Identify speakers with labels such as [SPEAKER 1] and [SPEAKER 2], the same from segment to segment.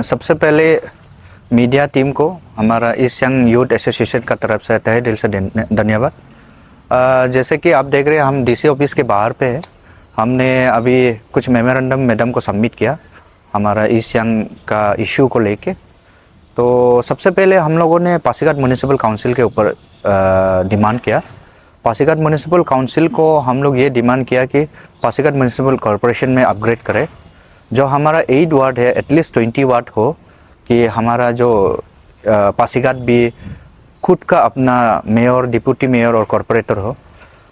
[SPEAKER 1] सबसे पहले media team को हमारा ईस्ट यंग यूथ एसोसिएशन का तरफ से तहे दिल से धन्यवाद। जैसे कि आप देख रहे हैं हम डीसी ऑफिस के बाहर पे हैं। हमने अभी कुछ मेमोरेंडम मैडम को सबमिट किया हमारा ईस्ट यंग का इश्यू को लेके। तो सबसे पहले हम लोगों ने पासीघाट म्यूनिसिपल काउंसिल के ऊपर डिमांड किया। पासीघाट म्यूनिसिपल काउंसिल को हम लोग ये डिमांड किया कि पासीघाट म्यूनिसिपल कॉरपोरेशन में अपग्रेड करें। जो हमारा 8 वार्ड है एटलीस्ट 20 वार्ड हो कि हमारा जो पासीघाट भी खुद का अपना मेयर, डिप्टी मेयर और कॉरपोरेटर हो।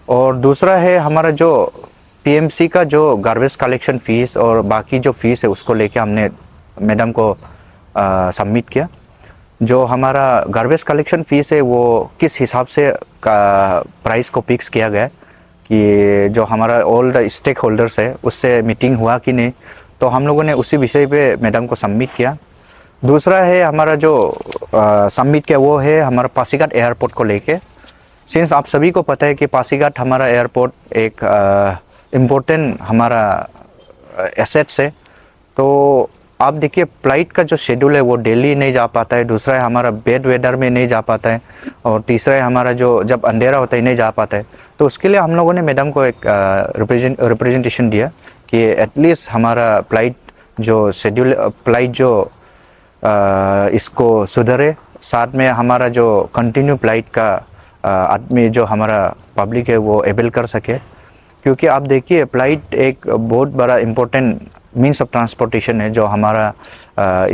[SPEAKER 1] और दूसरा है हमारा जो पीएमसी का जो गार्बेज कलेक्शन फ़ीस और बाकी जो फ़ीस है उसको लेके हमने मैडम को सबमिट किया। जो हमारा गार्बेज कलेक्शन फ़ीस है वो किस हिसाब से प्राइस को फिक्स किया गया कि जो हमारा ऑल द स्टेक होल्डर्स है उससे मीटिंग हुआ कि नहीं, तो हम लोगों ने उसी विषय पे मैडम को सबमिट किया। दूसरा है हमारा जो सबमिट किया वो है हमारा पासीघाट एयरपोर्ट को लेके। सिंस आप सभी को पता है कि पासीघाट हमारा एयरपोर्ट एक इम्पोर्टेंट हमारा एसेट्स है। तो आप देखिए फ्लाइट का जो शेड्यूल है वो डेली नहीं जा पाता है। दूसरा है हमारा बैड वेदर में नहीं जा पाता है। और तीसरा है हमारा जो जब अंधेरा होता है नहीं जा पाता है। तो उसके लिए हम लोगों ने मैडम को एक रिप्रेजेंटेशन दिया कि एटलीस्ट हमारा फ्लाइट जो शेड्यूल फ्लाइट जो इसको सुधरे, साथ में हमारा जो कंटिन्यू फ्लाइट का आदमी जो हमारा पब्लिक है वो एबल कर सके। क्योंकि आप देखिए फ्लाइट एक बहुत बड़ा इम्पोर्टेंट मीन्स ऑफ ट्रांसपोर्टेशन है जो हमारा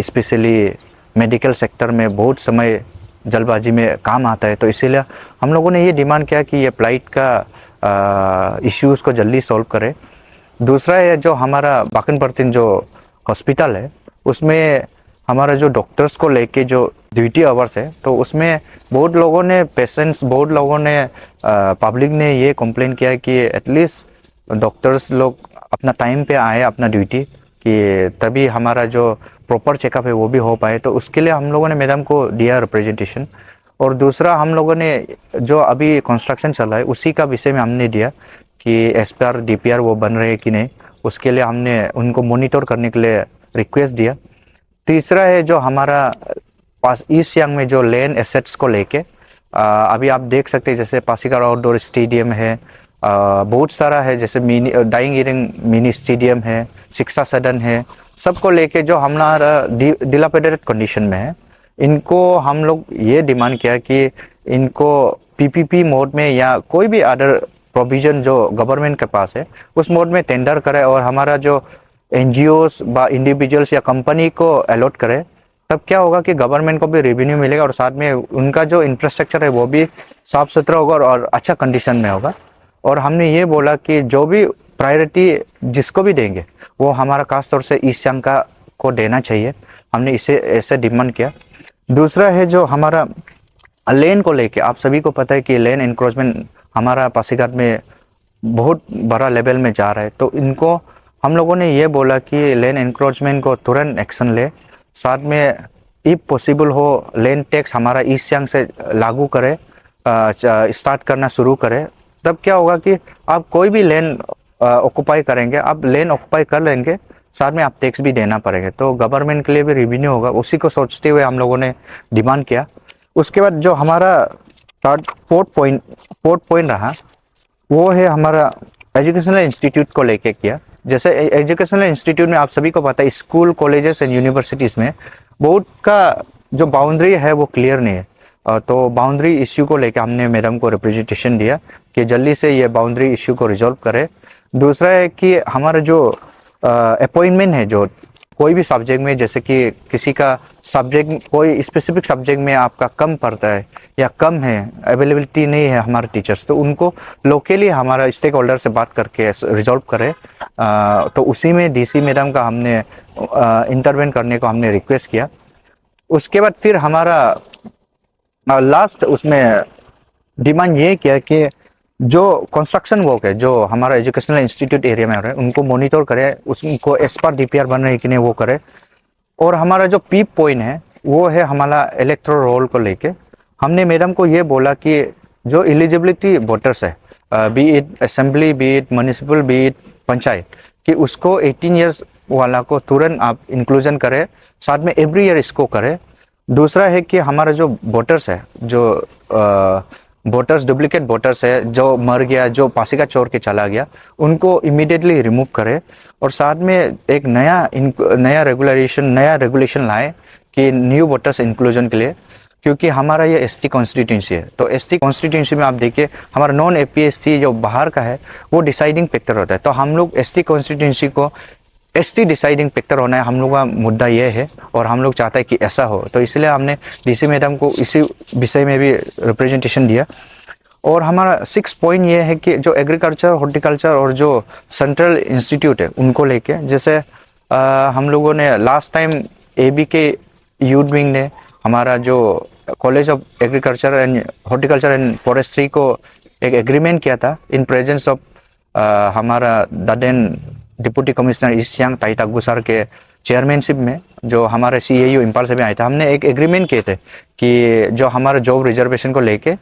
[SPEAKER 1] स्पेशली मेडिकल सेक्टर में बहुत समय जल्दबाजी में काम आता है। तो इसीलिए हम लोगों ने ये डिमांड किया कि ये फ्लाइट का इश्यूज़ को जल्दी सॉल्व करे। दूसरा है जो हमारा बाकनपर्तिन जो हॉस्पिटल है उसमें हमारा जो डॉक्टर्स को लेके जो ड्यूटी आवर्स है, तो उसमें बहुत लोगों ने पेशेंट्स बहुत लोगों ने पब्लिक ने ये कंप्लेन किया है कि एटलीस्ट डॉक्टर्स लोग अपना टाइम पे आए अपना ड्यूटी, कि तभी हमारा जो प्रॉपर चेकअप है वो भी हो पाए। तो उसके लिए हम लोगों ने मैडम को दिया रिप्रेजेंटेशन। और दूसरा हम लोगों ने जो अभी कंस्ट्रक्शन चल रहा है उसी का विषय में हमने दिया कि एसपीआर डीपीआर वो बन रहे हैं कि नहीं, उसके लिए हमने उनको मॉनिटर करने के लिए रिक्वेस्ट दिया। तीसरा है जो हमारा पास ईस्ट यंग में जो लैंड एसेट्स को लेके अभी आप देख सकते हैं जैसे पासीघाट आउटडोर स्टेडियम है, बहुत सारा है, जैसे मिनी डाइंग इरिंग मिनी स्टेडियम है, शिक्षा सदन है, सबको लेके जो हमारा डिलापिडेटेड कंडीशन में है। इनको हम लोग ये डिमांड किया कि इनको पीपीपी मोड में या कोई भी अदर प्रोविजन जो गवर्नमेंट के पास है उस मोड में टेंडर करे और हमारा जो एनजीओस व इंडिविजुअल्स या कंपनी को अलॉट करे। तब क्या होगा कि गवर्नमेंट को भी रेवेन्यू मिलेगा और साथ में उनका जो इंफ्रास्ट्रक्चर है वो भी साफ सुथरा होगा और अच्छा कंडीशन में होगा। और हमने ये बोला कि जो भी प्रायोरिटी जिसको भी देंगे वो हमारा खास तौर से ईस्ट यंग का को देना चाहिए। हमने इसे ऐसे डिमांड किया। दूसरा है जो हमारा लेन को लेके, आप सभी को पता है कि लेन इंक्रोचमेंट हमारा पासीघाट में बहुत बड़ा लेवल में जा रहा है। तो इनको हम लोगों ने ये बोला कि लेन इंक्रोचमेंट को तुरंत एक्शन ले, साथ में इफ पॉसिबल हो लेन टैक्स हमारा ईस्ट यंग से लागू करे, स्टार्ट करना शुरू करे। तब क्या होगा कि आप कोई भी लैंड ऑक्युपाई करेंगे, आप लैंड ऑक्युपाई कर लेंगे, साथ में आप टैक्स भी देना पड़ेगा, तो गवर्नमेंट के लिए भी रेवेन्यू होगा। उसी को सोचते हुए हम लोगों ने डिमांड किया। उसके बाद जो हमारा फोर्थ पॉइंट रहा वो है हमारा एजुकेशनल इंस्टीट्यूट को लेके किया। जैसे एजुकेशनल इंस्टीट्यूट में आप सभी को पता है स्कूल, कॉलेजेस एंड यूनिवर्सिटीज़ में बहुत का जो बाउंड्री है वो क्लियर नहीं है। तो बाउंड्री इश्यू को लेकर हमने मैडम को रिप्रेजेंटेशन दिया कि जल्दी से ये बाउंड्री इश्यू को रिजॉल्व करे। दूसरा है कि हमारा जो अपॉइंटमेंट है जो कोई भी सब्जेक्ट में, जैसे कि किसी का सब्जेक्ट कोई स्पेसिफिक सब्जेक्ट में आपका कम पड़ता है या कम है, अवेलेबिलिटी नहीं है हमारे टीचर्स, तो उनको लोकली हमारा स्टेक होल्डर से बात करके रिजॉल्व करे। तो उसी में डीसी मैडम का हमने इंटरवेन करने को हमने रिक्वेस्ट किया। उसके बाद फिर हमारा लास्ट उसमें डिमांड ये किया कि जो कंस्ट्रक्शन वर्क है जो हमारा एजुकेशनल इंस्टीट्यूट एरिया में हो रहा है उनको मॉनिटर करे, उसको एज पर डीपीआर बन रहे हैं कि नहीं वो करे। और हमारा जो पी पॉइंट है वो है हमारा इलेक्टोरल रोल को लेके। हमने मैडम को ये बोला कि जो एलिजिबिलिटी वोटर्स है B it assembly, B it municipal, B it panchayat, कि उसको 18 ईयर्स वाला को तुरंत आप इंक्लूजन करें, साथ में एवरी ईयर इसको करें। दूसरा है कि हमारा जो वोटर्स है, जो वोटर्स डुप्लीकेट वोटर्स है, जो मर गया, जो पासी का छोड़ के चला गया, उनको इमीडिएटली रिमूव करें। और साथ में एक नया रेगुलेशन लाए कि न्यू वोटर्स इंक्लूजन के लिए, क्योंकि हमारा ये एसटी कॉन्स्टिट्यूंसी है। तो एसटी कॉन्स्टिट्यूंसी में आप देखिए हमारा नॉन एपीएसटी जो बाहर का है वो डिसाइडिंग फैक्टर होता है। तो हम लोग एसटी कॉन्स्टिट्यूंसी को एसटी डिसाइडिंग फैक्टर होना है, हम लोग का मुद्दा ये है और हम लोग चाहते हैं कि ऐसा हो। तो इसलिए हमने डीसी मैडम को इसी विषय में भी रिप्रेजेंटेशन दिया। और हमारा 6 पॉइंट ये है कि जो एग्रीकल्चर, हॉर्टिकल्चर और जो सेंट्रल इंस्टीट्यूट है उनको लेके, जैसे हम लोगों ने लास्ट टाइम एबी के यूथ विंग ने हमारा जो college of agriculture and horticulture and forestry को एक एग्रीमेंट किया था इन प्रेजेंस ऑफ हमारा दादेन डिप्टी कमिश्नर ईस्ट सियांग ताई ताकबू सर के चेयरमैनशिप में, जो हमारे CAU इम्फाल से भी आया था। हमने एक एग्रीमेंट किए थे कि जो हमारा जॉब रिजर्वेशन को लेके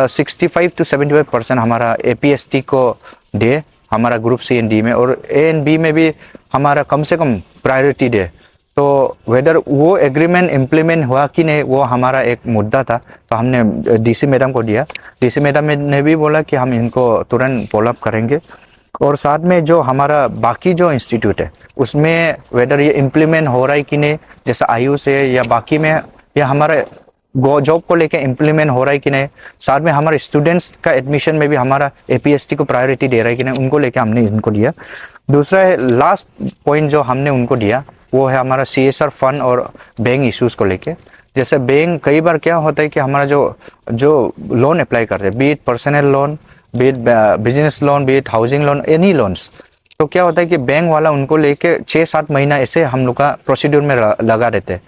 [SPEAKER 1] 65 to 75% हमारा APST को दे हमारा ग्रुप C एंड D में, और A एंड B में भी हमारा कम से कम प्रायोरिटी दे। तो वेदर वो एग्रीमेंट इम्प्लीमेंट हुआ कि नहीं, वो हमारा एक मुद्दा था। तो हमने DC मैडम को दिया। DC मैडम ने भी बोला कि हम इनको तुरंत फॉलोअप करेंगे। और साथ में जो हमारा बाकी जो इंस्टीट्यूट है उसमें वेदर ये इम्प्लीमेंट हो रहा है कि नहीं, जैसे आयुष है या बाकी में, या हमारा जॉब को लेके इम्प्लीमेंट हो रहा है कि नहीं, साथ में हमारे स्टूडेंट्स का एडमिशन में भी हमारा APST को प्रायोरिटी दे रहा है कि नहीं, उनको लेके हमने इनको दिया। दूसरा है लास्ट पॉइंट जो हमने उनको दिया वो है हमारा CSR फंड और बैंक इश्यूज को लेके। जैसे बैंक कई बार क्या होता है कि हमारा जो लोन अप्लाई करते हैं, B it personal loan, B it business loan, B it housing loan, any loans, तो क्या होता है कि बैंक वाला उनको लेके 6-7 महीना ऐसे हम लोग का प्रोसीड्यूर में लगा देते हैं।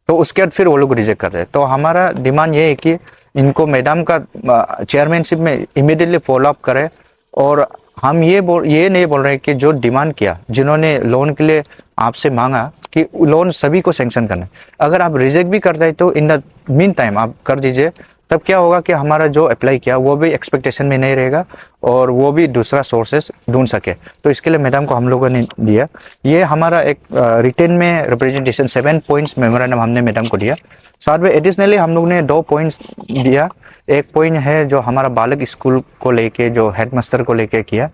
[SPEAKER 1] तो उसके बाद फिर वो लोग रिजेक्ट कर रहे हैं। तो हमारा डिमांड ये है कि इनको मैडम का चेयरमैनशिप में इमीडिएटली फॉलोअप करें। और हम ये नहीं बोल रहे कि जो डिमांड किया, जिन्होंने लोन के लिए आपसे मांगा कि लोन सभी को सैंक्शन करना है, अगर आप रिजेक्ट भी करते हैं तो इन द मीन टाइम आप कर दीजिए। तब क्या होगा कि हमारा जो अप्लाई किया वो भी एक्सपेक्टेशन में नहीं रहेगा और वो भी दूसरा सोर्सेस ढूंढ सके। तो इसके लिए मैडम को हम लोगों ने दिया। ये हमारा एक रिटर्न में रिप्रेजेंटेशन 7 पॉइंट्स मेमोरेंडम हमने मैडम को दिया। साथ में एडिशनली हम लोग ने 2 पॉइंट्स दिया। एक पॉइंट है जो हमारा बालक स्कूल को लेके, जो हेडमास्टर को लेके किया,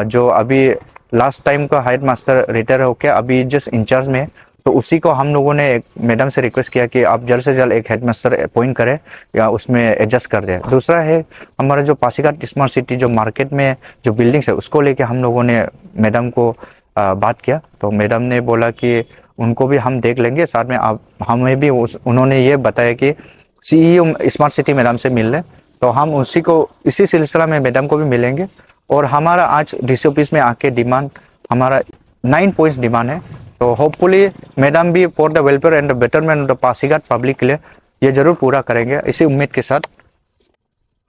[SPEAKER 1] जो अभी लास्ट टाइम का हेडमास्टर रिटायर होकर अभी जस्ट इंचार्ज में, तो उसी को हम लोगों ने एक मैडम से रिक्वेस्ट किया कि आप जल्द से जल्द एक हेडमास्टर अपॉइंट करें या उसमें एडजस्ट कर दें। दूसरा है हमारा जो पासीघाट स्मार्ट सिटी जो मार्केट में जो बिल्डिंग्स है उसको लेके हम लोगों ने मैडम को बात किया। तो मैडम ने बोला कि उनको भी हम देख लेंगे, साथ में आप हमें भी उन्होंने ये बताया कि CEO स्मार्ट सिटी मैडम से मिल लें। तो हम इसी सिलसिला में मैडम को भी मिलेंगे। और हमारा आज DC ऑफिस में आके डिमांड हमारा 9 पॉइंट्स डिमांड है। तो होपफुली मैडम भी for the welfare and the betterment of the Pasighat public के लिए ये जरूर पूरा करेंगे। इसी उम्मीद के साथ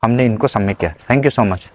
[SPEAKER 1] हमने इनको सबमिट किया। Thank you so much.